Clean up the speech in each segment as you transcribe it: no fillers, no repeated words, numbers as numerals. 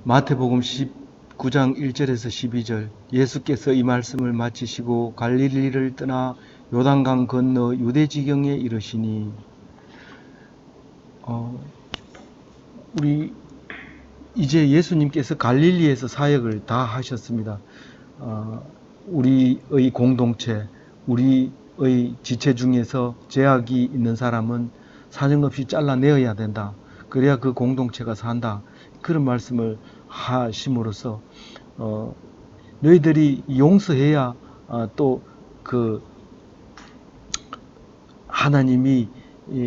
마태복음 19장 1절에서 12절. 예수께서 이 말씀을 마치시고 갈릴리를 떠나 요단강 건너 유대 지경에 이르시니. 우리 이제 예수님께서 갈릴리에서 사역을 다 하셨습니다. 우리의 공동체, 우리의 지체 중에서 제약이 있는 사람은 사정없이 잘라내어야 된다. 그래야 그 공동체가 산다. 그런 말씀을 하심으로써 너희들이 용서해야 또 그 하나님이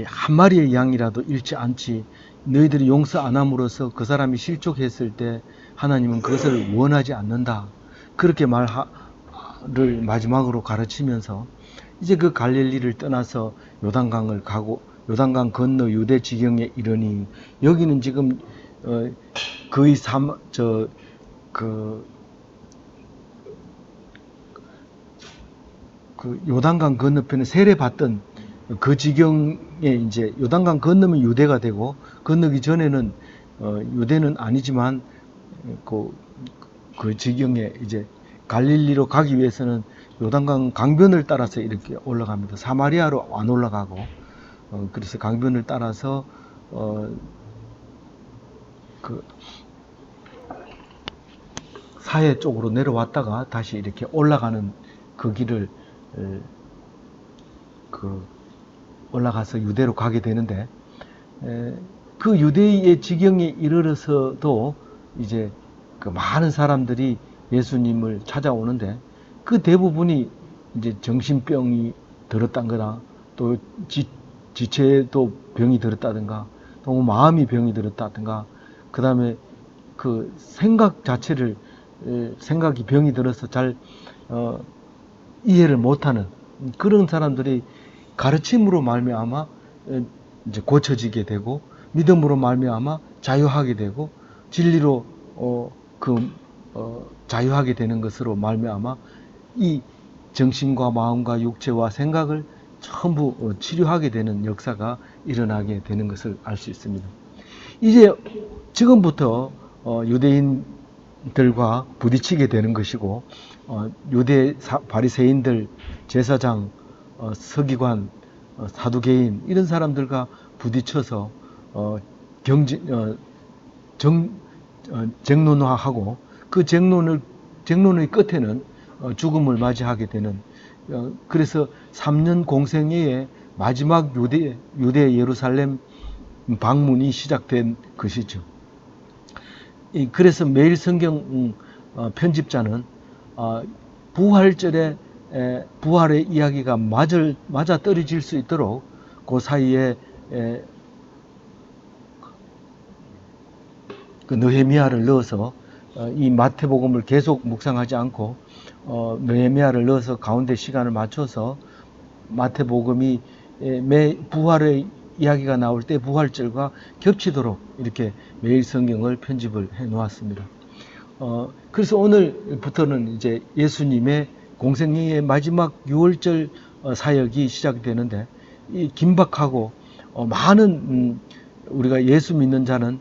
한 마리의 양이라도 잃지 않지. 너희들이 용서 안 함으로써 그 사람이 실족했을 때 하나님은 그것을 원하지 않는다. 그렇게 말을 마지막으로 가르치면서 이제 그 갈릴리를 떠나서 요단강을 가고 요단강 건너 유대 지경에 이르니, 여기는 지금 거의 그 요단강 건너편에 세례받던 그 지경에, 이제 요단강 건너면 유대가 되고, 건너기 전에는 유대는 아니지만 그 지경에 이제 갈릴리로 가기 위해서는 요단강 강변을 따라서 이렇게 올라갑니다. 사마리아로 안 올라가고, 그래서 강변을 따라서 그 사해 쪽으로 내려왔다가 다시 이렇게 올라가는 그 길을 올라가서 유대로 가게 되는데, 그 유대의 지경에 이르러서도 이제 그 많은 사람들이 예수님을 찾아오는데, 그 대부분이 이제 정신병이 들었다거나, 또 지체도 병이 들었다든가, 또 마음이 병이 들었다든가, 그 다음에 그 생각 자체를, 생각이 병이 들어서 잘 이해를 못하는 그런 사람들이 가르침으로 말미암아 이제 고쳐지게 되고, 믿음으로 말미암아 자유하게 되고, 진리로 자유하게 되는 것으로 말미암아 이 정신과 마음과 육체와 생각을 전부 치료하게 되는 역사가 일어나게 되는 것을 알 수 있습니다. 이제 지금부터 유대인들과 부딪히게 되는 것이고, 유대 바리새인들, 제사장, 서기관, 사두개인, 이런 사람들과 부딪혀서 쟁론화하고, 그 쟁론의 끝에는 죽음을 맞이하게 되는, 그래서 3년 공생애의 마지막 유대 예루살렘 방문이 시작된 것이죠. 그래서 매일 성경 편집자는 부활절에 부활의 이야기가 맞아 떨어질 수 있도록 그 사이에 그 느헤미야를 넣어서, 이 마태복음을 계속 묵상하지 않고 느헤미야를 넣어서 가운데 시간을 맞춰서 마태복음이 매 부활의 이야기가 나올 때 부활절과 겹치도록 이렇게 매일 성경을 편집을 해 놓았습니다. 그래서 오늘부터는 이제 예수님의 공생애의 마지막 6월절 사역이 시작되는데, 이 긴박하고 많은 우리가 예수 믿는 자는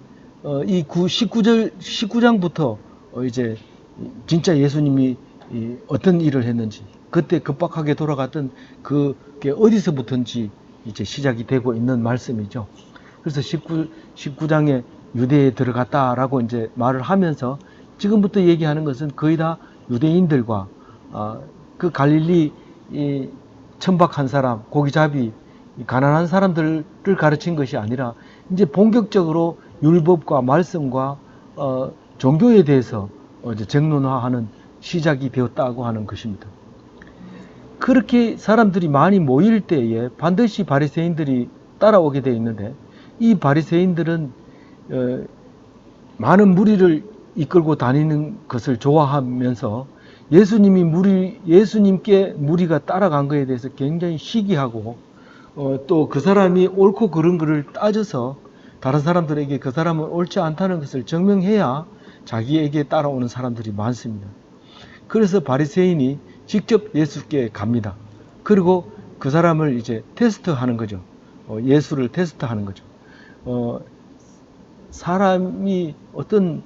이 19장부터 이제 진짜 예수님이 어떤 일을 했는지, 그때 급박하게 돌아갔던 그게 어디서부터인지 이제 시작이 되고 있는 말씀이죠. 그래서 19장에 유대에 들어갔다라고 이제 말을 하면서 지금부터 얘기하는 것은 거의 다 유대인들과 그 갈릴리 천박한 사람, 고기잡이, 가난한 사람들을 가르친 것이 아니라, 이제 본격적으로 율법과 말씀과 종교에 대해서 이제 쟁론화하는 시작이 되었다고 하는 것입니다. 그렇게 사람들이 많이 모일 때에 반드시 바리새인들이 따라오게 되어 있는데, 이 바리새인들은 많은 무리를 이끌고 다니는 것을 좋아하면서 예수님께 무리가 따라간 것에 대해서 굉장히 시기하고, 또 그 사람이 옳고 그른 것을 따져서 다른 사람들에게 그 사람은 옳지 않다는 것을 증명해야 자기에게 따라오는 사람들이 많습니다. 그래서 바리새인이 직접 예수께 갑니다. 그리고 그 사람을 이제 테스트하는 거죠. 예수를 테스트하는 거죠. 사람이 어떤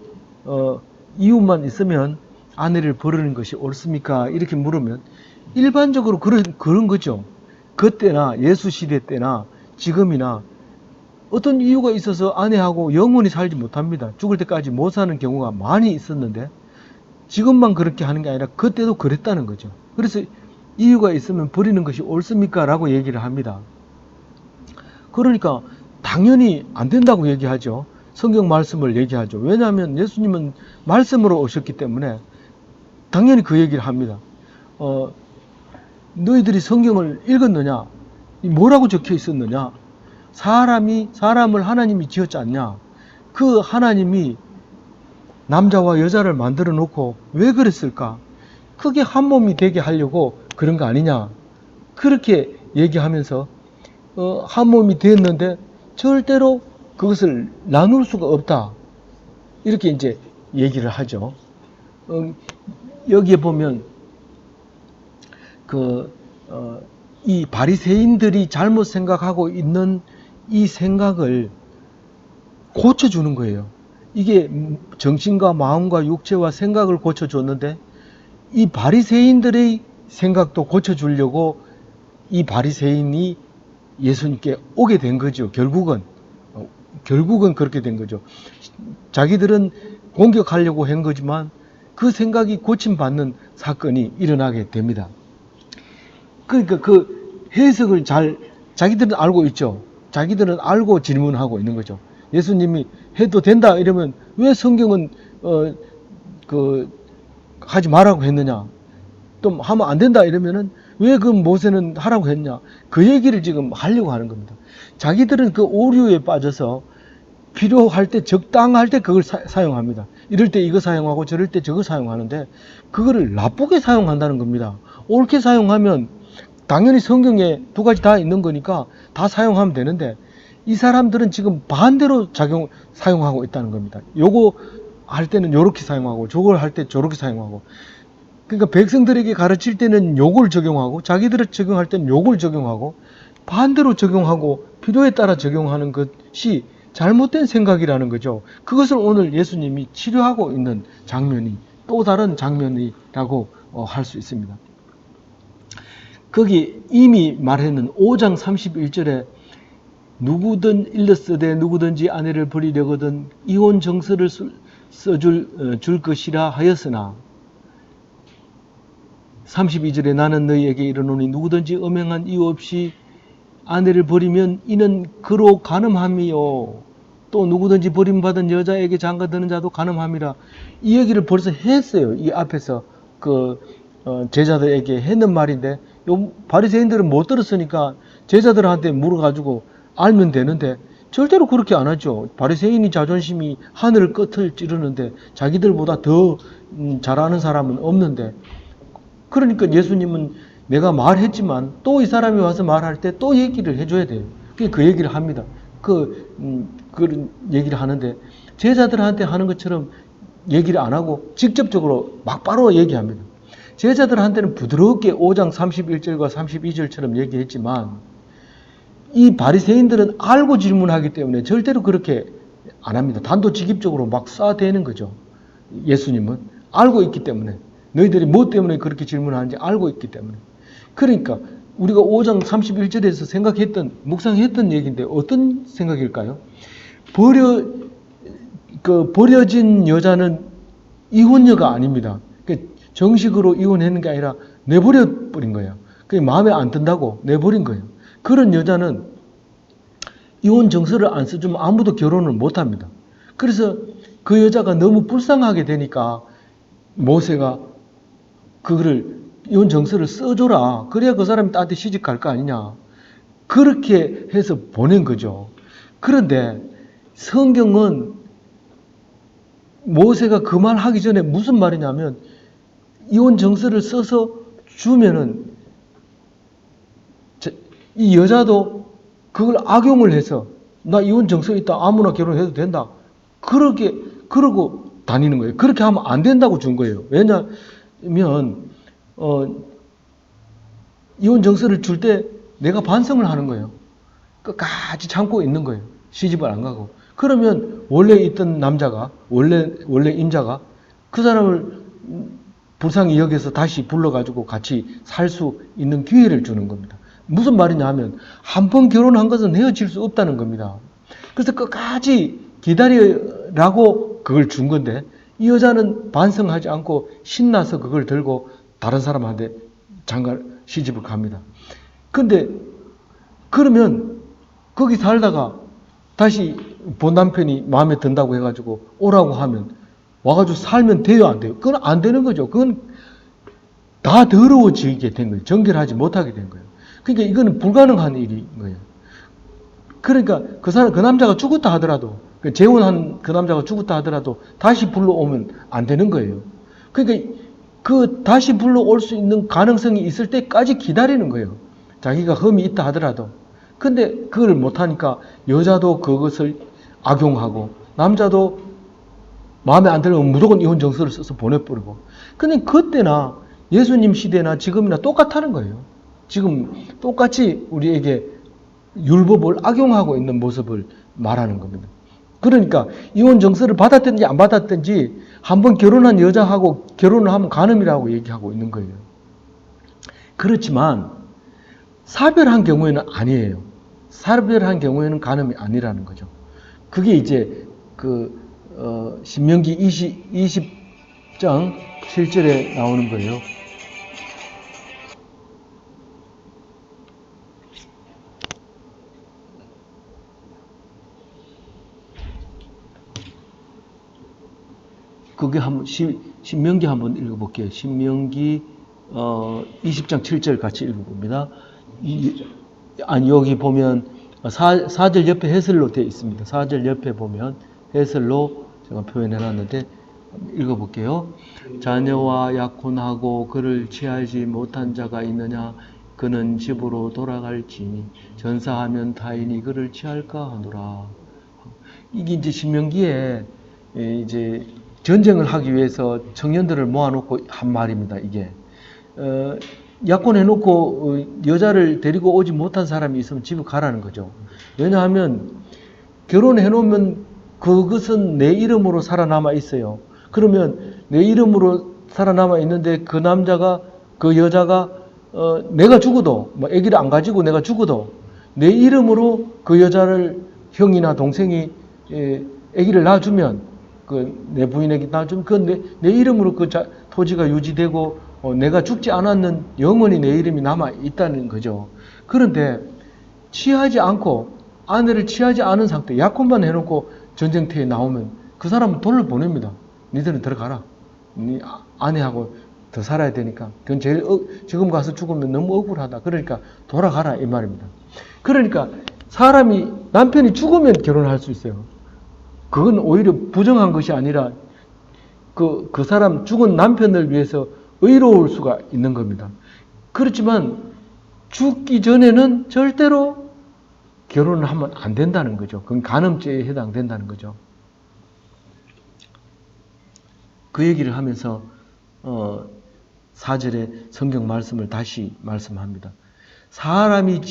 이웃만 있으면 아내를 버리는 것이 옳습니까? 이렇게 물으면 일반적으로 그런 거죠. 그때나 예수 시대 때나 지금이나 어떤 이유가 있어서 아내하고 영원히 살지 못합니다. 죽을 때까지 못 사는 경우가 많이 있었는데 지금만 그렇게 하는 게 아니라 그때도 그랬다는 거죠. 그래서 이유가 있으면 버리는 것이 옳습니까? 라고 얘기를 합니다. 그러니까 당연히 안 된다고 얘기하죠. 성경 말씀을 얘기하죠. 왜냐하면 예수님은 말씀으로 오셨기 때문에 당연히 그 얘기를 합니다. 너희들이 성경을 읽었느냐? 뭐라고 적혀 있었느냐? 사람을 하나님이 지었지 않냐? 그 하나님이 남자와 여자를 만들어 놓고 왜 그랬을까? 그게 한 몸이 되게 하려고 그런 거 아니냐? 그렇게 얘기하면서 한 몸이 됐는데 절대로 그것을 나눌 수가 없다. 이렇게 이제 얘기를 하죠. 여기에 보면 이 바리새인들이 잘못 생각하고 있는 이 생각을 고쳐주는 거예요. 이게 정신과 마음과 육체와 생각을 고쳐줬는데 이 바리새인들의 생각도 고쳐주려고 이 바리새인이 예수님께 오게 된 거죠. 결국은 그렇게 된 거죠. 자기들은 공격하려고 한 거지만 그 생각이 고침받는 사건이 일어나게 됩니다. 그러니까 그 해석을 자기들은 알고 있죠. 자기들은 알고 질문하고 있는 거죠. 예수님이 해도 된다 이러면 왜 성경은 하지 말라고 했느냐? 또 하면 안 된다 이러면은 왜 그 모세는 하라고 했냐? 그 얘기를 지금 하려고 하는 겁니다. 자기들은 그 오류에 빠져서 필요할 때 적당할 때 그걸 사용합니다. 이럴 때 이거 사용하고 저럴 때 저거 사용하는데 그거를 나쁘게 사용한다는 겁니다. 옳게 사용하면 당연히 성경에 두 가지 다 있는 거니까 다 사용하면 되는데 이 사람들은 지금 반대로 사용하고 있다는 겁니다. 요거 할 때는 요렇게 사용하고 저걸 할 때 저렇게 사용하고 그러니까 백성들에게 가르칠 때는 요걸 적용하고 자기들을 적용할 때는 요걸 적용하고 반대로 적용하고 필요에 따라 적용하는 것이 잘못된 생각이라는 거죠. 그것을 오늘 예수님이 치료하고 있는 장면이 또 다른 장면이라고 할 수 있습니다. 거기 이미 말했는 5장 31절에 누구든 일렀으되 누구든지 아내를 버리려거든 이혼 정서를 줄 것이라 하였으나 32절에 나는 너희에게 이르노니 누구든지 엄행한 이유 없이 아내를 버리면 이는 그로 간음함이요 또 누구든지 버림받은 여자에게 장가드는 자도 간음함이라. 이 얘기를 벌써 했어요. 이 앞에서 제자들에게 했는 말인데 요 바리새인들은 못 들었으니까 제자들한테 물어가지고 알면 되는데 절대로 그렇게 안 하죠. 바리새인이 자존심이 하늘 끝을 찌르는데 자기들보다 더 잘하는 사람은 없는데 그러니까 예수님은 내가 말했지만 또 이 사람이 와서 말할 때 또 얘기를 해줘야 돼요. 그 얘기를 합니다. 그런 얘기를 하는데 제자들한테 하는 것처럼 얘기를 안 하고 직접적으로 막바로 얘기합니다. 제자들한테는 부드럽게 5장 31절과 32절처럼 얘기했지만 이 바리새인들은 알고 질문하기 때문에 절대로 그렇게 안 합니다. 단도직입적으로 막 쏴대는 거죠. 예수님은 알고 있기 때문에 너희들이 뭐 때문에 그렇게 질문하는지 알고 있기 때문에 그러니까 우리가 5장 31절에서 묵상했던 얘기인데 어떤 생각일까요? 버려진 여자는 이혼녀가 아닙니다. 정식으로 이혼했는 게 아니라 내버려 버린 거예요. 그게 마음에 안 든다고 내버린 거예요. 그런 여자는 이혼 정서를 안 써주면 아무도 결혼을 못 합니다. 그래서 그 여자가 너무 불쌍하게 되니까 모세가 그거를 이혼 정서를 써줘라. 그래야 그 사람이 나한테 시집 갈 거 아니냐. 그렇게 해서 보낸 거죠. 그런데 성경은 모세가 그 말 하기 전에 무슨 말이냐면 이혼 정서를 써서 주면은 이 여자도 그걸 악용을 해서 나 이혼 정서 있다. 아무나 결혼해도 된다. 그러고 다니는 거예요. 그렇게 하면 안 된다고 준 거예요. 왜냐하면 이혼 정서를 줄 때 내가 반성을 하는 거예요. 끝까지 참고 있는 거예요. 시집을 안 가고. 그러면 원래 있던 남자가, 원래 임자가 그 사람을 불쌍히 여겨서 다시 불러가지고 같이 살 수 있는 기회를 주는 겁니다. 무슨 말이냐 하면 한 번 결혼한 것은 헤어질 수 없다는 겁니다. 그래서 끝까지 기다리라고 그걸 준 건데 이 여자는 반성하지 않고 신나서 그걸 들고 다른 사람한테 시집을 갑니다. 근데 그러면 거기 살다가 다시 본 남편이 마음에 든다고 해가지고 오라고 하면 와가지고 살면 돼요, 안 돼요? 그건 안 되는 거죠. 그건 다 더러워지게 된 거예요. 정결하지 못하게 된 거예요. 그러니까 이거는 불가능한 일인 거예요. 그러니까 그 남자가 죽었다 하더라도, 재혼한 그 남자가 죽었다 하더라도 다시 불러오면 안 되는 거예요. 그러니까 그 다시 불러올 수 있는 가능성이 있을 때까지 기다리는 거예요. 자기가 흠이 있다 하더라도. 근데 그걸 못하니까 여자도 그것을 악용하고 남자도 마음에 안 들면 무조건 이혼 정서를 써서 보내버리고. 근데 그때나 예수님 시대나 지금이나 똑같다는 거예요. 지금 똑같이 우리에게 율법을 악용하고 있는 모습을 말하는 겁니다. 그러니까 이혼 정서를 받았든지 안 받았든지 한번 결혼한 여자하고 결혼을 하면 간음이라고 얘기하고 있는 거예요. 그렇지만 사별한 경우에는 아니에요. 사별한 경우에는 간음이 아니라는 거죠. 그게 이제 신명기 20장 7절에 나오는 거예요. 그게 신명기 한번 읽어볼게요. 신명기 20장 7절 같이 읽어봅니다. 여기 보면 4절 옆에 해설로 되어 있습니다. 4절 옆에 보면 해설로 제가 표현해놨는데 읽어볼게요. 자녀와 약혼하고 그를 취하지 못한 자가 있느냐? 그는 집으로 돌아갈지니 전사하면 타인이 그를 취할까 하노라. 이게 이제 신명기에 이제 전쟁을 하기 위해서 청년들을 모아놓고 한 말입니다. 이게 약혼해놓고 여자를 데리고 오지 못한 사람이 있으면 집에 가라는 거죠. 왜냐하면 결혼해놓으면 그것은 내 이름으로 살아남아 있어요. 그러면 내 이름으로 살아남아 있는데 그 남자가 그 여자가 내가 죽어도 뭐 아기를 안 가지고 내가 죽어도 내 이름으로 그 여자를 형이나 동생이 아기를 낳아주면 내 부인에게 낳아주면 내 이름으로 토지가 유지되고 내가 죽지 않았는 영원히 내 이름이 남아 있다는 거죠. 그런데 취하지 않고 아내를 취하지 않은 상태, 약혼만 해놓고 전쟁터에 나오면 그 사람은 돈을 보냅니다. 니들은 들어가라. 니 아내하고 더 살아야 되니까. 그건 지금 가서 죽으면 너무 억울하다. 그러니까 돌아가라 이 말입니다. 그러니까 남편이 죽으면 결혼할 수 있어요. 그건 오히려 부정한 것이 아니라 그 사람 죽은 남편을 위해서 의로울 수가 있는 겁니다. 그렇지만 죽기 전에는 절대로 결혼을 하면 안 된다는 거죠. 그건 간음죄에 해당된다는 거죠. 그 얘기를 하면서 4절에 성경 말씀을 다시 말씀합니다. 사람을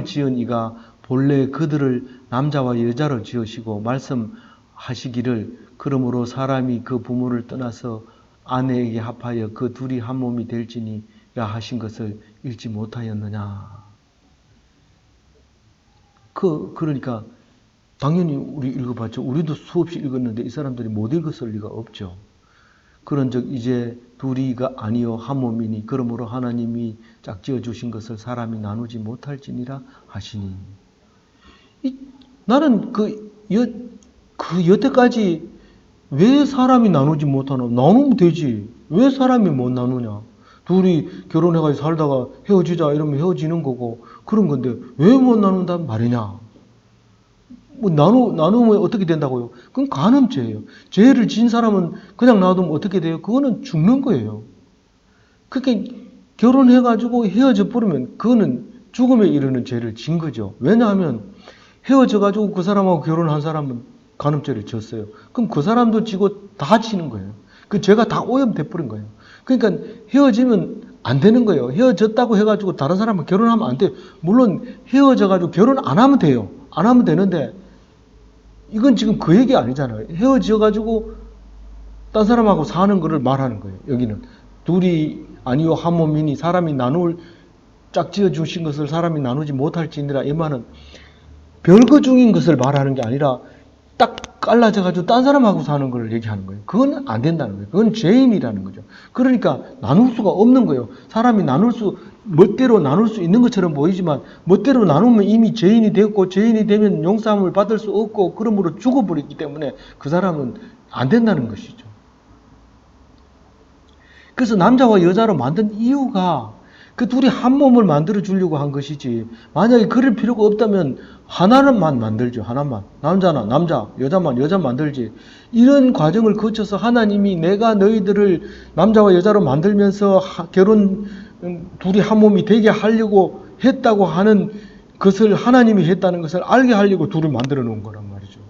지은 이가 본래 그들을 남자와 여자로 지으시고 말씀하시기를 그러므로 사람이 그 부모를 떠나서 아내에게 합하여 그 둘이 한 몸이 될지니라 하신 것을 읽지 못하였느냐. 그러니까 당연히 우리 읽어봤죠. 우리도 수없이 읽었는데 이 사람들이 못 읽었을 리가 없죠. 그런즉 이제 둘이가 아니요 한 몸이니 그러므로 하나님이 짝지어 주신 것을 사람이 나누지 못할지니라 하시니. 나는 여태까지 왜 사람이 나누지 못하나? 나누면 되지. 왜 사람이 못 나누냐? 둘이 결혼해가지고 살다가 헤어지자 이러면 헤어지는 거고 그런 건데 왜 못 나눈단 말이냐? 나누면 어떻게 된다고요? 그건 간음죄예요. 죄를 지은 사람은 그냥 놔두면 어떻게 돼요? 그거는 죽는 거예요. 그렇게 결혼해가지고 헤어져 버리면 그거는 죽음에 이르는 죄를 진 거죠. 왜냐하면 헤어져가지고 그 사람하고 결혼한 사람은 간음죄를 졌어요. 그럼 그 사람도 지고 다 지는 거예요. 그 죄가 다 오염돼 버린 거예요. 그러니까 헤어지면 안 되는 거예요. 헤어졌다고 해가지고 다른 사람하고 결혼하면 안 돼요. 물론 헤어져가지고 결혼 안 하면 돼요. 안 하면 되는데 이건 지금 그 얘기 아니잖아요. 헤어져가지고 딴 사람하고 사는 거를 말하는 거예요. 여기는 둘이 아니요 한 몸이니 사람이 나눌 짝지어 주신 것을 사람이 나누지 못할지니라. 이 말은 별거 중인 것을 말하는 게 아니라 딱 갈라져가지고 딴 사람하고 사는 걸 얘기하는 거예요. 그건 안 된다는 거예요. 그건 죄인이라는 거죠. 그러니까 나눌 수가 없는 거예요. 사람이 멋대로 나눌 수 있는 것처럼 보이지만 멋대로 나누면 이미 죄인이 되었고 죄인이 되면 용서함을 받을 수 없고 그러므로 죽어버렸기 때문에 그 사람은 안 된다는 것이죠. 그래서 남자와 여자로 만든 이유가 그 둘이 한 몸을 만들어 주려고 한 것이지, 만약에 그럴 필요가 없다면 하나만 만들죠. 하나만. 남자나 남자, 여자만 여자 만들지. 이런 과정을 거쳐서 하나님이 내가 너희들을 남자와 여자로 만들면서 둘이 한 몸이 되게 하려고 했다고 하는 것을, 하나님이 했다는 것을 알게 하려고 둘을 만들어 놓은 거란 말이죠.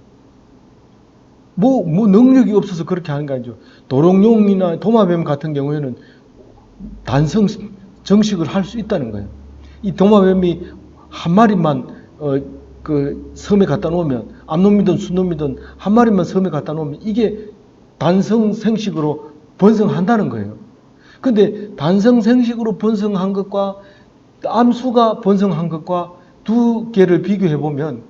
뭐 능력이 없어서 그렇게 하는 게 아니죠. 도롱뇽이나 도마뱀 같은 경우에는 단성 정식을 할 수 있다는 거예요. 이 도마뱀이 한 마리만 그 섬에 갖다 놓으면, 암놈이든 순놈이든 한 마리만 섬에 갖다 놓으면 이게 단성 생식으로 번성한다는 거예요. 근데 단성 생식으로 번성한 것과 암수가 번성한 것과 두 개를 비교해 보면,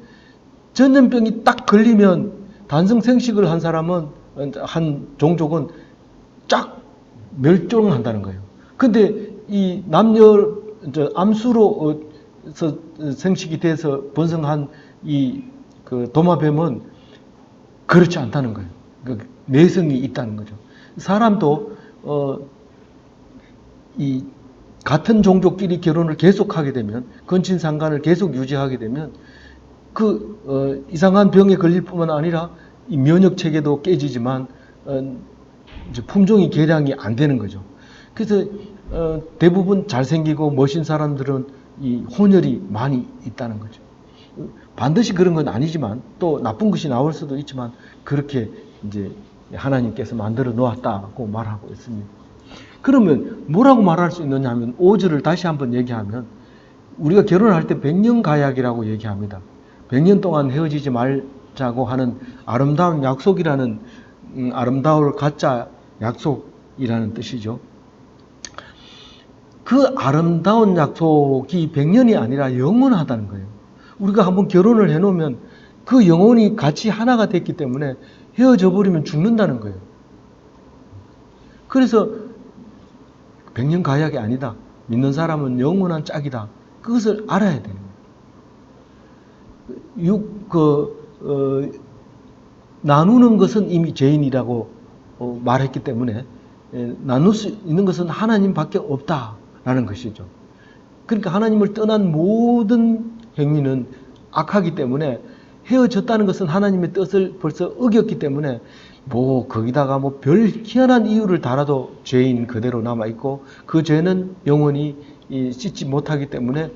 전염병이 딱 걸리면 단성 생식을 한 사람은, 한 종족은 쫙 멸종한다는 거예요. 근데 이 암수로 생식이 돼서 번성한 그 도마뱀은 그렇지 않다는 거예요. 그 내성이 있다는 거죠. 사람도 이 같은 종족끼리 결혼을 계속하게 되면, 근친상간을 계속 유지하게 되면 이상한 병에 걸릴 뿐만 아니라 이 면역 체계도 깨지지만 이제 품종이 개량이 안 되는 거죠. 그래서 대부분 잘생기고 멋진 사람들은 이 혼혈이 많이 있다는 거죠. 반드시 그런 건 아니지만 또 나쁜 것이 나올 수도 있지만 그렇게 이제 하나님께서 만들어 놓았다고 말하고 있습니다. 그러면 뭐라고 말할 수 있느냐 하면 5절을 다시 한번 얘기하면, 우리가 결혼할 때 100년 가약이라고 얘기합니다. 100년 동안 헤어지지 말자고 하는 아름다운 약속이라는, 아름다울 가짜 약속이라는 뜻이죠. 그 아름다운 약속이 100년이 아니라 영원하다는 거예요. 우리가 한번 결혼을 해놓으면 그 영혼이 같이 하나가 됐기 때문에 헤어져 버리면 죽는다는 거예요. 그래서 100년 가약이 아니다. 믿는 사람은 영원한 짝이다. 그것을 알아야 돼요. 나누는 것은 이미 죄인이라고 말했기 때문에 나눌 수 있는 것은 하나님밖에 없다라는 것이죠. 그러니까 하나님을 떠난 모든 행위는 악하기 때문에, 헤어졌다는 것은 하나님의 뜻을 벌써 어겼기 때문에 거기다가 별 희한한 이유를 달아도 죄인 그대로 남아있고, 그 죄는 영원히 씻지 못하기 때문에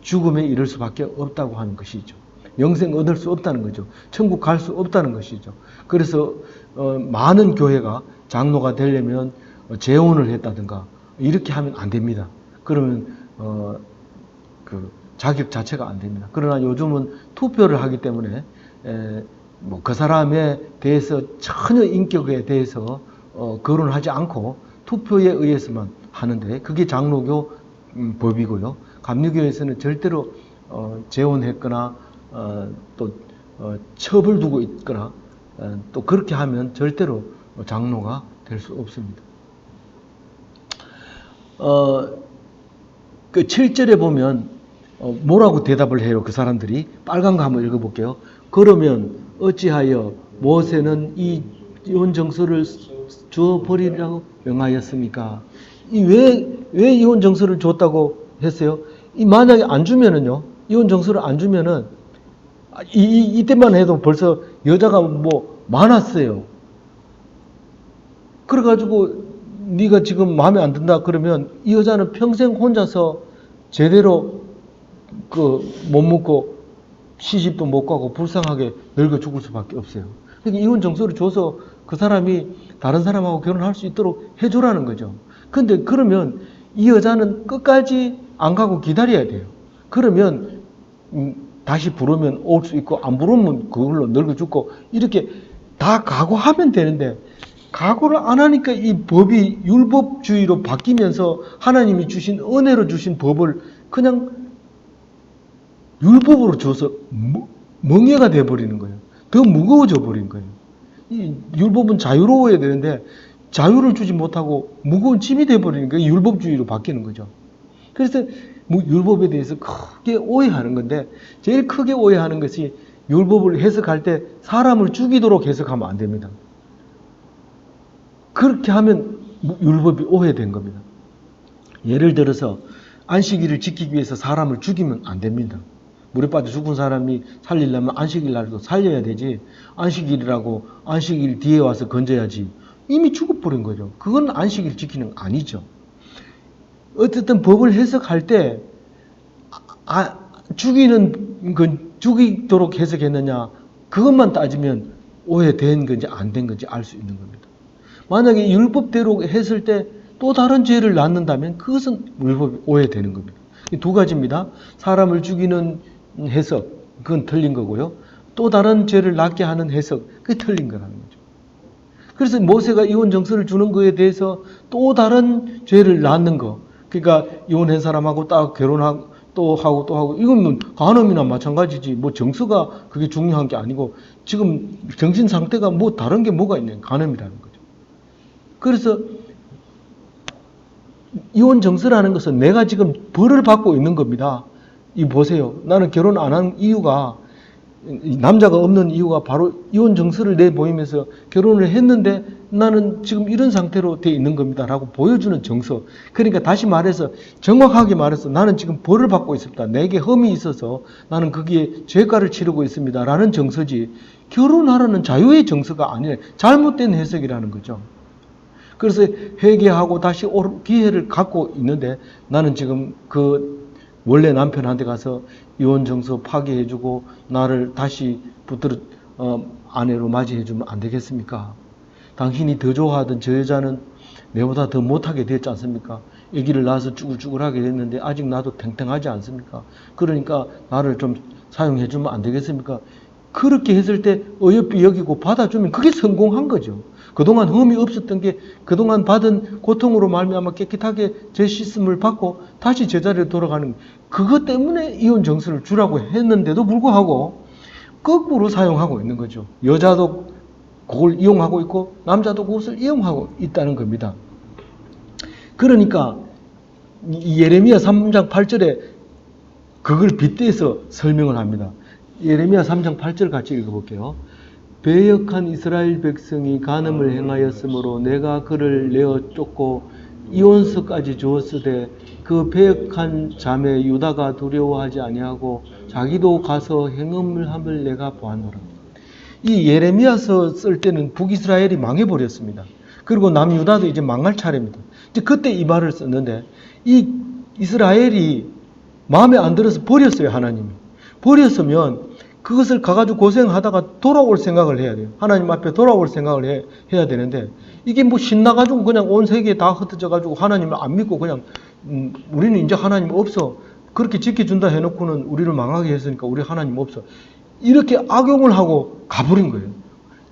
죽음에 이를 수밖에 없다고 하는 것이죠. 영생 얻을 수 없다는 거죠. 천국 갈 수 없다는 것이죠. 그래서 많은 교회가 장로가 되려면 재혼을 했다든가 이렇게 하면 안 됩니다. 그러면 그 자격 자체가 안 됩니다. 그러나 요즘은 투표를 하기 때문에 그 사람에 대해서 전혀 인격에 대해서 거론을 하지 않고 투표에 의해서만 하는데, 그게 장로교 법이고요. 감리교에서는 절대로 재혼했거나 또 첩을 두고 있거나 또 그렇게 하면 절대로 장로가 될 수 없습니다. 그 7절에 보면 뭐라고 대답을 해요? 그 사람들이. 빨간 거 한번 읽어볼게요. 그러면 어찌하여 모세는 이 이혼정서를 주어버리라고 명하였습니까? 왜 이혼정서를 줬다고 했어요? 만약에 안 주면은요, 이혼정서를 안 주면은 이때만 해도 벌써 여자가 많았어요. 그래가지고 네가 지금 마음에 안 든다 그러면 이 여자는 평생 혼자서 제대로 못 먹고 시집도 못 가고 불쌍하게 늙어 죽을 수밖에 없어요. 그러니까 이혼 정서를 줘서 그 사람이 다른 사람하고 결혼할 수 있도록 해주라는 거죠. 근데 그러면 이 여자는 끝까지 안 가고 기다려야 돼요. 그러면 다시 부르면 올 수 있고 안 부르면 그걸로 늙어 죽고 이렇게 다 각오하면 되는데 각오를 안 하니까 이 법이 율법주의로 바뀌면서 하나님이 주신 은혜로 주신 법을 그냥 율법으로 줘서 멍해가 돼버리는 거예요. 더 무거워져 버린 거예요. 이 율법은 자유로워야 되는데 자유를 주지 못하고 무거운 짐이 돼버리는 거예요. 율법주의로 바뀌는 거죠. 그래서 율법에 대해서 크게 오해하는 건데 제일 크게 오해하는 것이 율법을 해석할 때 사람을 죽이도록 해석하면 안 됩니다. 그렇게 하면 율법이 오해된 겁니다. 예를 들어서 안식일을 지키기 위해서 사람을 죽이면 안 됩니다. 물에 빠져 죽은 사람이 살리려면 안식일 날도 살려야 되지 안식일이라고 안식일 뒤에 와서 건져야지 이미 죽어버린 거죠. 그건 안식일 지키는 거 아니죠. 어쨌든 법을 해석할 때 죽이도록 해석했느냐 그것만 따지면 오해된 건지 안 된 건지 알 수 있는 겁니다. 만약에 율법대로 했을 때 또 다른 죄를 낳는다면 그것은 율법이 오해되는 겁니다. 두 가지입니다. 사람을 죽이는 해석 그건 틀린 거고요. 또 다른 죄를 낳게 하는 해석 그게 틀린 거라는 거죠. 그래서 모세가 이혼 정서를 주는 거에 대해서 또 다른 죄를 낳는 거 그러니까 이혼한 사람하고 딱 결혼하고 또 하고 이건 간음이나 마찬가지지 뭐 정서가 그게 중요한 게 아니고 지금 정신 상태가 뭐 다른 게 뭐가 있냐 간음이라는 거죠. 그래서 이혼 정서라는 것은 내가 지금 벌을 받고 있는 겁니다. 이 보세요. 나는 결혼 안 한 이유가 남자가 없는 이유가 바로 이혼 정서를 내보이면서 결혼을 했는데 나는 지금 이런 상태로 돼 있는 겁니다 라고 보여주는 정서. 그러니까 다시 말해서 정확하게 말해서 나는 지금 벌을 받고 있습니다. 내게 흠이 있어서 나는 거기에 죄가를 치르고 있습니다 라는 정서지 결혼하라는 자유의 정서가 아니라 잘못된 해석이라는 거죠. 그래서 회개하고 다시 올 기회를 갖고 있는데 나는 지금 그 원래 남편한테 가서 이혼 정서 파기해주고 나를 다시 붙들어 아내로 맞이해주면 안 되겠습니까? 당신이 더 좋아하던 저 여자는 내보다 더 못하게 됐지 않습니까? 아기를 낳아서 쭈글쭈글하게 됐는데 아직 나도 탱탱하지 않습니까? 그러니까 나를 좀 사용해주면 안 되겠습니까? 그렇게 했을 때 어여삐 여기고 받아주면 그게 성공한 거죠. 그동안 흠이 없었던 게 그동안 받은 고통으로 말미암아 깨끗하게 죄 씻음을 받고 다시 제자리로 돌아가는 그것 때문에 이혼 정서를 주라고 했는데도 불구하고 거꾸로 사용하고 있는 거죠. 여자도 그걸 이용하고 있고 남자도 그것을 이용하고 있다는 겁니다. 그러니까 예레미야 3장 8절에 그걸 빗대서 설명을 합니다. 예레미야 3장 8절 같이 읽어볼게요. 배역한 이스라엘 백성이 간음을 행하였으므로 내가 그를 내어 쫓고 이혼서까지 주었으되 그 배역한 자매 유다가 두려워하지 아니하고 자기도 가서 행음을 함을 내가 보았노라. 이 예레미야서 쓸 때는 북이스라엘이 망해버렸습니다. 그리고 남유다도 이제 망할 차례입니다. 이제 그때 이 말을 썼는데 이 이스라엘이 마음에 안 들어서 버렸어요. 하나님이. 버렸으면 그것을 가가지고 고생하다가 돌아올 생각을 해야 돼요. 하나님 앞에 돌아올 생각을 해야 되는데 이게 뭐 신나가지고 그냥 온 세계에 다 흩어져가지고 하나님을 안 믿고 그냥 우리는 이제 하나님 없어. 그렇게 지켜준다 해놓고는 우리를 망하게 했으니까 우리 하나님 없어. 이렇게 악용을 하고 가버린 거예요.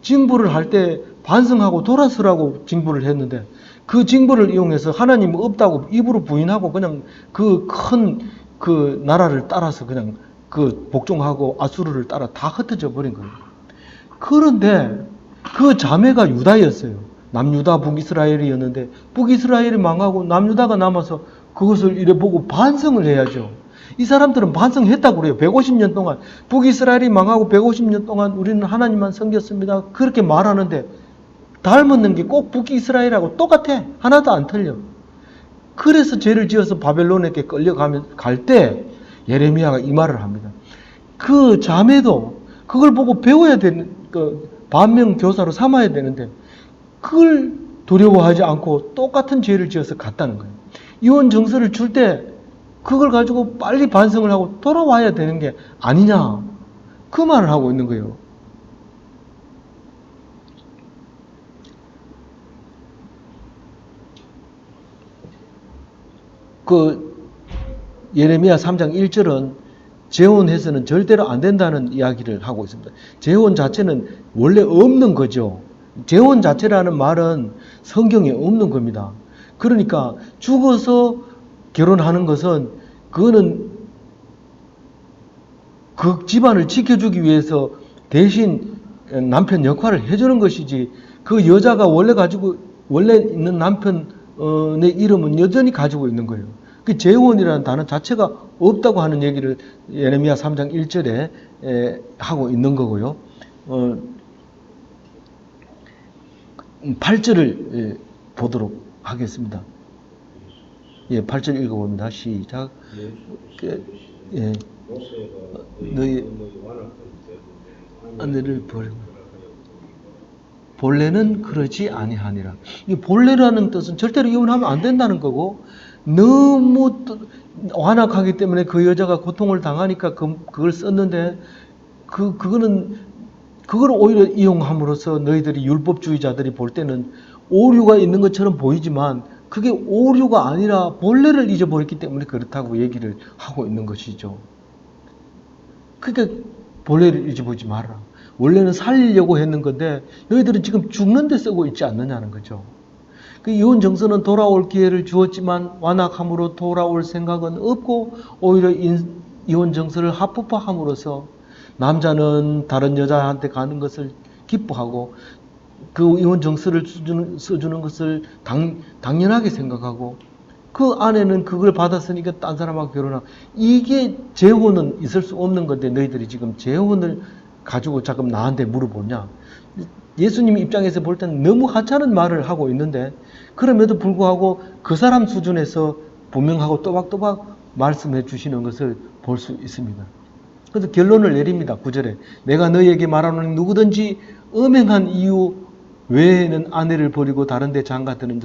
징벌을 할 때 반성하고 돌아서라고 징벌을 했는데 그 징벌을 이용해서 하나님 없다고 입으로 부인하고 그냥 그 큰 그 나라를 따라서 그냥 그 복종하고 아수르를 따라 다 흩어져 버린 거예요. 그런데 그 자매가 유다였어요. 남유다 북이스라엘이었는데 북이스라엘이 망하고 남유다가 남아서 그것을 이래 보고 반성을 해야죠. 이 사람들은 반성했다고 그래요. 150년 동안 북이스라엘이 망하고 150년 동안 우리는 하나님만 섬겼습니다. 그렇게 말하는데 닮았는 게 꼭 북이스라엘하고 똑같아. 하나도 안 틀려. 그래서 죄를 지어서 바벨론에게 끌려가면 갈 때 예레미야가 이 말을 합니다. 그 자매도 그걸 보고 배워야 되는 그 반면 교사로 삼아야 되는데 그걸 두려워하지 않고 똑같은 죄를 지어서 갔다는 거예요. 이혼 정서를 줄 때 그걸 가지고 빨리 반성을 하고 돌아와야 되는 게 아니냐 그 말을 하고 있는 거예요. 그 예레미야 3장 1절은 재혼해서는 절대로 안 된다는 이야기를 하고 있습니다. 재혼 자체는 원래 없는 거죠. 재혼 자체라는 말은 성경에 없는 겁니다. 그러니까 죽어서 결혼하는 것은 그거는 그 집안을 지켜주기 위해서 대신 남편 역할을 해주는 것이지, 그 여자가 원래 있는 남편의 이름은 여전히 가지고 있는 거예요. 그 재혼이라는 단어 자체가 없다고 하는 얘기를 예레미야 3장 1절에 하고 있는 거고요. 8절을 보도록 하겠습니다. 8절 읽어봅니다. 시작. 너희 아내를 버리고 본래는 그러지 아니하니라. 이 본래라는 뜻은 절대로 이혼하면 안 된다는 거고, 너무 완악하기 때문에 그 여자가 고통을 당하니까 그걸 썼는데, 그걸 오히려 이용함으로써 너희들이 율법주의자들이 볼 때는 오류가 있는 것처럼 보이지만 그게 오류가 아니라 본래를 잊어버렸기 때문에 그렇다고 얘기를 하고 있는 것이죠. 그러니까 본래를 잊어보지 마라. 원래는 살리려고 했는 건데 너희들은 지금 죽는 데 쓰고 있지 않느냐는 거죠. 그 이혼 정서는 돌아올 기회를 주었지만 완악함으로 돌아올 생각은 없고, 오히려 이혼 정서를 합법화함으로써 남자는 다른 여자한테 가는 것을 기뻐하고 그 이혼 정서를 써주는 것을 당연하게 생각하고, 그 아내는 그걸 받았으니까 딴 사람하고 결혼하고, 이게 재혼은 있을 수 없는 건데 너희들이 지금 재혼을 가지고 자꾸 나한테 물어보냐. 예수님 입장에서 볼 때는 너무 하찮은 말을 하고 있는데, 그럼에도 불구하고 그 사람 수준에서 분명하고 또박또박 말씀해 주시는 것을 볼 수 있습니다. 그래서 결론을 내립니다. 9절에 내가 너희에게 말하노니 누구든지 음행한 이유 외에는 아내를 버리고 다른 데 장가드는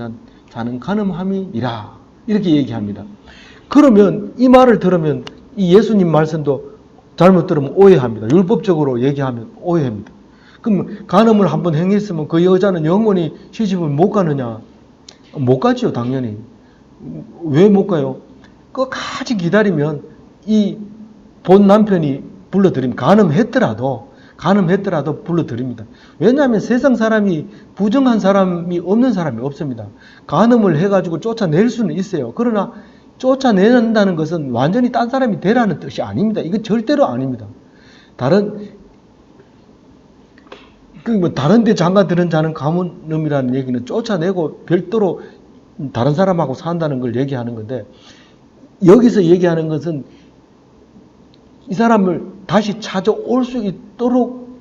자는 간음함이니라, 이렇게 얘기합니다. 그러면 이 말을 들으면 이 예수님 말씀도 잘못 들으면 오해합니다. 율법적으로 얘기하면 오해합니다. 그럼 간음을 한번 행했으면 그 여자는 영원히 시집을 못 가느냐? 못 가죠, 당연히. 왜 못 가요? 끝까지 기다리면 이 본 남편이 불러들이면, 간음했더라도 불러들입니다. 왜냐하면 세상 사람이 부정한 사람이 없는 사람이 없습니다. 간음을 해가지고 쫓아낼 수는 있어요. 그러나 쫓아낸다는 것은 완전히 딴 사람이 되라는 뜻이 아닙니다. 이건 절대로 아닙니다. 다른 데 장가드는 자는 간음이라는 얘기는 쫓아내고 별도로 다른 사람하고 산다는 걸 얘기하는 건데, 여기서 얘기하는 것은 이 사람을 다시 찾아올 수 있도록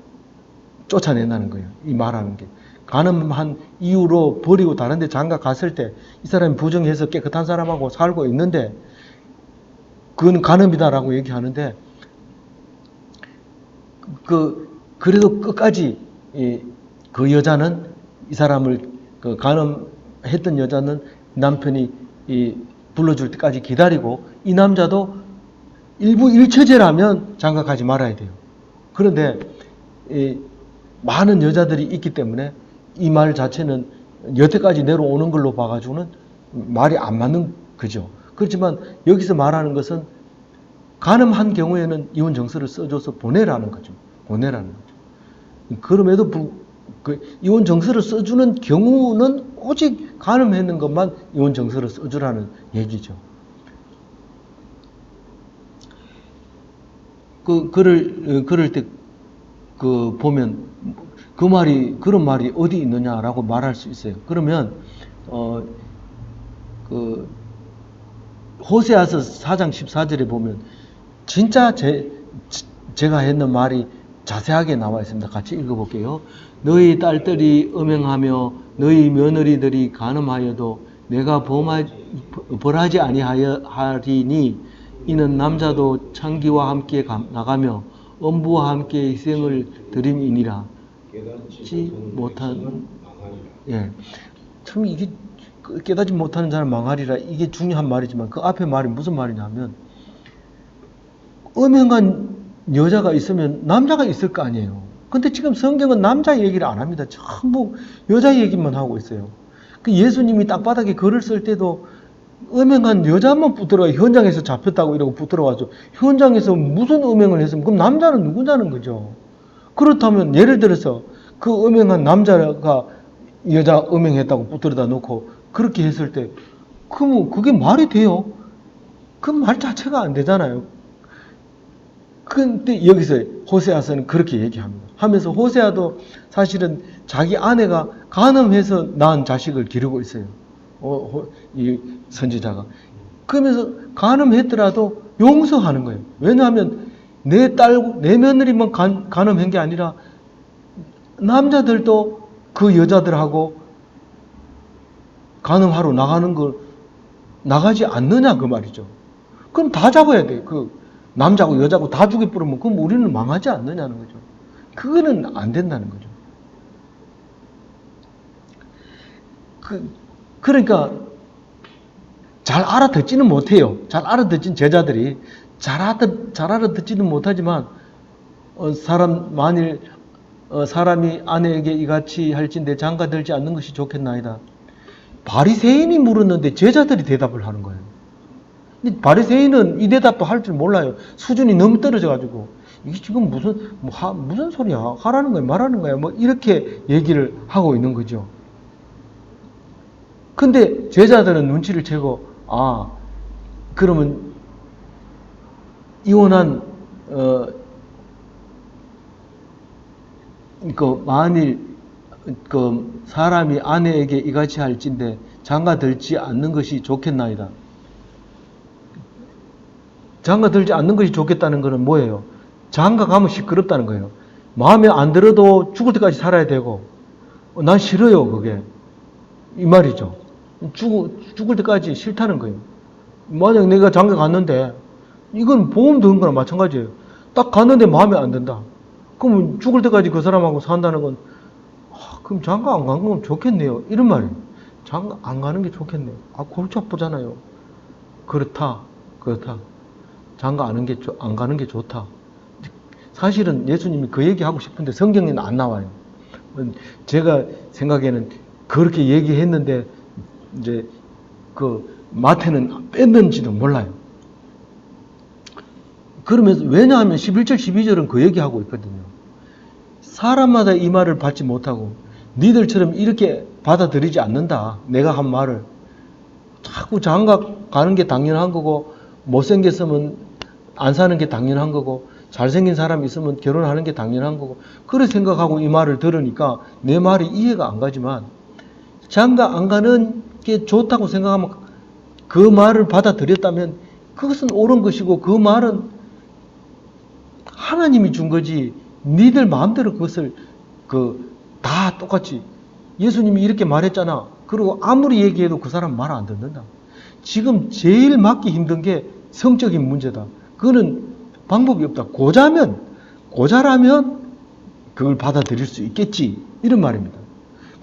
쫓아낸다는 거예요. 이 말하는 게. 간음한 이유로 버리고 다른 데 장가 갔을 때 이 사람이 부정해서 깨끗한 사람하고 살고 있는데 그건 간음이다라고 얘기하는데, 그래도 끝까지 그 여자는, 이 사람을 간음했던 여자는 남편이 불러줄 때까지 기다리고, 이 남자도 일부 일처제라면 장가가지 말아야 돼요. 그런데 많은 여자들이 있기 때문에 이 말 자체는 여태까지 내려오는 걸로 봐가지고는 말이 안 맞는 거죠. 그렇지만 여기서 말하는 것은 간음한 경우에는 이혼 정서를 써줘서 보내라는 거죠. 그럼에도 이혼 정서를 써주는 경우는 오직 간음했는 것만 이혼 정서를 써주라는 얘기죠. 그럴 때 보면 그런 말이 어디 있느냐라고 말할 수 있어요. 그러면 호세아서 4장 14절에 보면 진짜 제가 했는 말이 자세하게 나와 있습니다. 같이 읽어볼게요. 너희 딸들이 음행하며 너희 며느리들이 간음하여도 내가 벌하지 아니하리니, 이는 남자도 창기와 함께 나가며 엄부와 함께 희생을 드림이니라. 깨닫지 못한, 참 이게 깨닫지 못하는 자는 망하리라, 이게 중요한 말이지만 그 앞에 말이 무슨 말이냐면, 음행한 여자가 있으면 남자가 있을 거 아니에요. 근데 지금 성경은 남자 얘기를 안 합니다. 전부 여자 얘기만 하고 있어요. 그 예수님이 땅바닥에 글을 쓸 때도 음행한 여자만 붙들어가 현장에서 잡혔다고 이러고 붙들어가죠. 현장에서 무슨 음행을 했으면 그럼 남자는 누구냐는 거죠. 그렇다면 예를 들어서 그 음행한 남자가 여자 음행했다고 붙들어다 놓고 그렇게 했을 때 그럼 그게 말이 돼요? 그 말 자체가 안 되잖아요. 근데 여기서 호세아서는 그렇게 얘기합니다. 하면서 호세아도 사실은 자기 아내가 간음해서 낳은 자식을 기르고 있어요. 이 선지자가. 그러면서 간음했더라도 용서하는 거예요. 왜냐하면 내 딸, 내 며느리만 간음한 게 아니라 남자들도 그 여자들하고 간음하러 나가는 걸 나가지 않느냐 그 말이죠. 그럼 다 잡아야 돼. 그 남자고 여자고 다 죽여 뿌리면 그럼 우리는 망하지 않느냐는 거죠. 그거는 안 된다는 거죠. 그러니까 잘 알아듣지는 못해요. 잘 알아듣진 제자들이 잘 알아듣지는 못하지만 만일 사람이 아내에게 이같이 할진대 장가들지 않는 것이 좋겠나이다. 바리새인이 물었는데 제자들이 대답을 하는 거예요. 바리새인은 이 대답도 할 줄 몰라요. 수준이 너무 떨어져가지고 이게 지금 무슨 소리야? 하라는 거야, 말하는 거야? 뭐 이렇게 얘기를 하고 있는 거죠. 근데 제자들은 눈치를 채고 그러면 이혼한 만일 사람이 아내에게 이같이 할진대 장가들지 않는 것이 좋겠나이다. 장가들지 않는 것이 좋겠다는 것은 뭐예요? 장가 가면 시끄럽다는 거예요. 마음에 안 들어도 죽을 때까지 살아야 되고 난 싫어요 그게. 이 말이죠. 죽을 때까지 싫다는 거예요. 만약 내가 장가 갔는데 이건 보험 드는 거랑 마찬가지예요. 딱 갔는데 마음에 안 든다. 그럼 죽을 때까지 그 사람하고 산다는 건 그럼 장가 안 간 건 좋겠네요. 이런 말이에요. 장가 안 가는 게 좋겠네요. 골치 아프잖아요. 그렇다. 장가 안 가는 게 좋다. 사실은 예수님이 그 얘기하고 싶은데 성경에는 안 나와요. 제가 생각에는 그렇게 얘기했는데 이제 마태는 뺐는지도 몰라요. 그러면서 왜냐하면 11절 12절은 그 얘기하고 있거든요. 사람마다 이 말을 받지 못하고 니들처럼 이렇게 받아들이지 않는다. 내가 한 말을 자꾸 장가 가는 게 당연한 거고 못생겼으면 안 사는 게 당연한 거고 잘생긴 사람 있으면 결혼하는 게 당연한 거고 그렇게 생각하고 이 말을 들으니까 내 말이 이해가 안 가지만 장가 안 가는 게 좋다고 생각하면 그 말을 받아들였다면 그것은 옳은 것이고 그 말은 하나님이 준 거지 니들 마음대로 그것을 다 똑같이 예수님이 이렇게 말했잖아. 그리고 아무리 얘기해도 그 사람 말 안 듣는다. 지금 제일 막기 힘든 게 성적인 문제다. 그거는 방법이 없다. 고자라면 그걸 받아들일 수 있겠지. 이런 말입니다.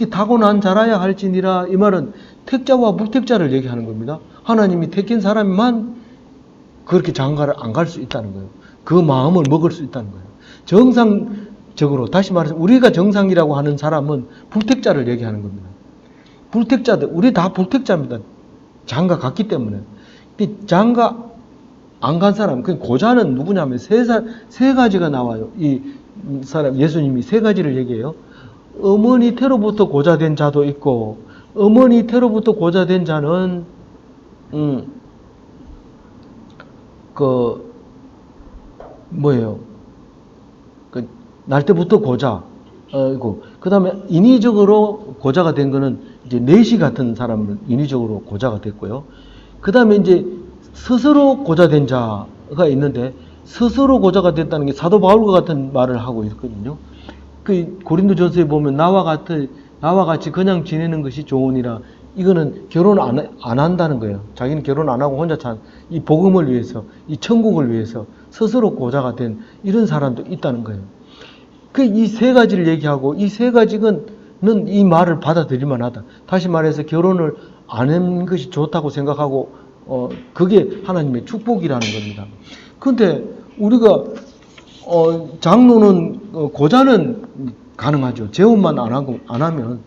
타고난 자라야 할지니라 이 말은 택자와 무택자를 얘기하는 겁니다. 하나님이 택한 사람만 그렇게 장가를 안 갈 수 있다는 거예요. 그 마음을 먹을 수 있다는 거예요. 정상적으로 다시 말해서 우리가 정상이라고 하는 사람은 불택자를 얘기하는 겁니다. 불택자들 우리 다 불택자입니다. 장가 갔기 때문에. 장가 안 간 사람, 그 고자는 누구냐면 세 가지가 나와요. 이 사람 예수님이 세 가지를 얘기해요. 어머니 태로부터 고자된 자도 있고 어머니 태로부터 고자된 자는 날 때부터 고자. 그 다음에 인위적으로 고자가 된 거는 이제 내시 같은 사람은 인위적으로 고자가 됐고요. 그 다음에 이제 스스로 고자된 자가 있는데 스스로 고자가 됐다는 게 사도 바울과 같은 말을 하고 있거든요. 고린도전서에 보면 나와 같이 그냥 지내는 것이 좋으니라. 이거는 결혼 안 한다는 거예요. 자기는 결혼 안 하고 혼자 이 복음을 위해서, 이 천국을 위해서 스스로 고자가 된 이런 사람도 있다는 거예요. 이 세 가지를 얘기하고 이 세 가지는 이 말을 받아들일만 하다. 다시 말해서 결혼을 안 하는 것이 좋다고 생각하고 그게 하나님의 축복이라는 겁니다. 근데 우리가 장로는 고자는 가능하죠. 재혼만 안 하면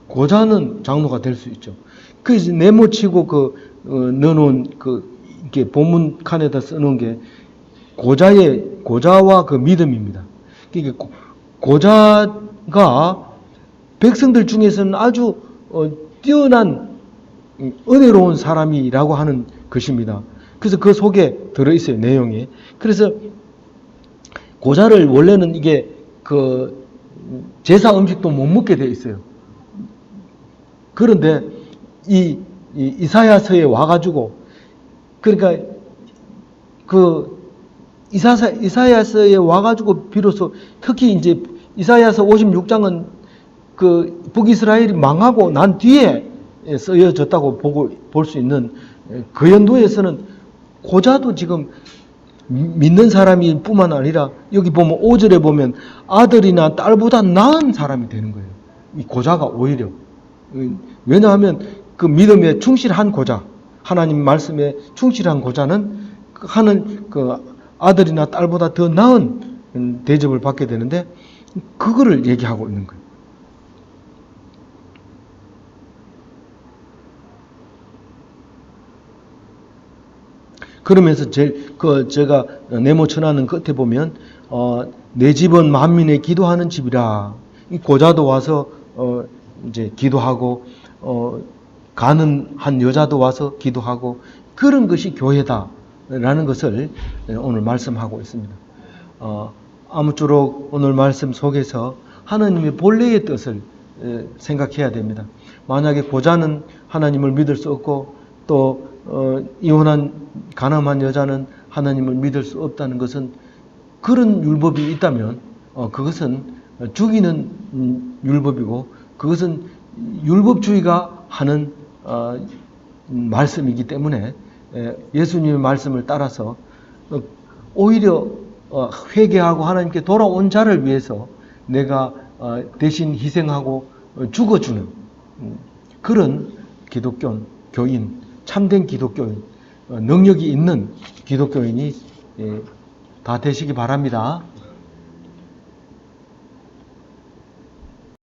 고자는 장로가 될 수 있죠. 그래서 네모치고 넣어놓은 이렇게 본문 칸에다 써놓은 게 고자와 그 믿음입니다. 그러니까 고자가 백성들 중에서는 아주 뛰어난 은혜로운 사람이라고 하는 것입니다. 그래서 그 속에 들어있어요, 내용이. 그래서 고자를 원래는 이게 제사 음식도 못 먹게 돼 있어요. 그런데 이사야서에 와가지고, 그러니까 이사야서에 와가지고 비로소 특히 이제 이사야서 56장은 북이스라엘이 망하고 난 뒤에 쓰여졌다고 볼 수 있는 그 연도에서는 고자도 지금 믿는 사람이 뿐만 아니라 여기 보면 5절에 보면 아들이나 딸보다 나은 사람이 되는 거예요. 이 고자가 오히려. 왜냐하면 그 믿음에 충실한 고자, 하나님 말씀에 충실한 고자는 하는 아들이나 딸보다 더 나은 대접을 받게 되는데 그거를 얘기하고 있는 거예요. 그러면서 제가 네모 쳐놨는 끝에 보면 내 집은 만민의 기도하는 집이라. 이 고자도 와서 이제 기도하고 가는 한 여자도 와서 기도하고 그런 것이 교회다라는 것을 오늘 말씀하고 있습니다. 아무쪼록 오늘 말씀 속에서 하나님의 본래의 뜻을 생각해야 됩니다. 만약에 고자는 하나님을 믿을 수 없고 또 이혼한 가늠한 여자는 하나님을 믿을 수 없다는 것은 그런 율법이 있다면 그것은 죽이는 율법이고 그것은 율법주의가 하는 말씀이기 때문에 예수님의 말씀을 따라서 오히려 회개하고 하나님께 돌아온 자를 위해서 내가 대신 희생하고 죽어주는 그런 교인, 참된 기독교인, 능력이 있는 기독교인이 다 되시기 바랍니다.